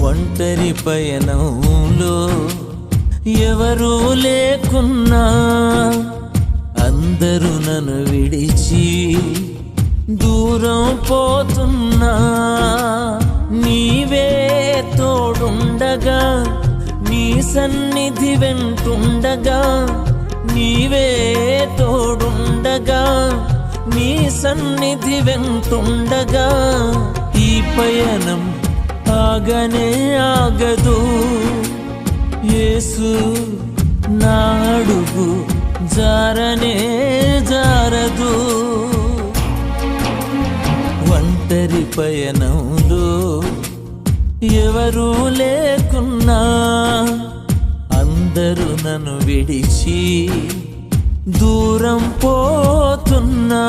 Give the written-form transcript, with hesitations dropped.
ఒంటరి పయనంలో ఎవరూ లేకున్నా అందరూ నన్ను విడిచి దూరం పోతున్నా నీవే తోడుండగా నీ సన్నిధి వెంటుండగా నీవే తోడుండగా నీ సన్నిధి వెంటుండగా ఈ పయనం ఆగనే ఆగదు యేసు నా అడుగు జారనే జారదు ఒంటరి పయనంలో ఎవరూ లేకున్నా అందరూ నన్ను విడిచి దూరం పోతున్నా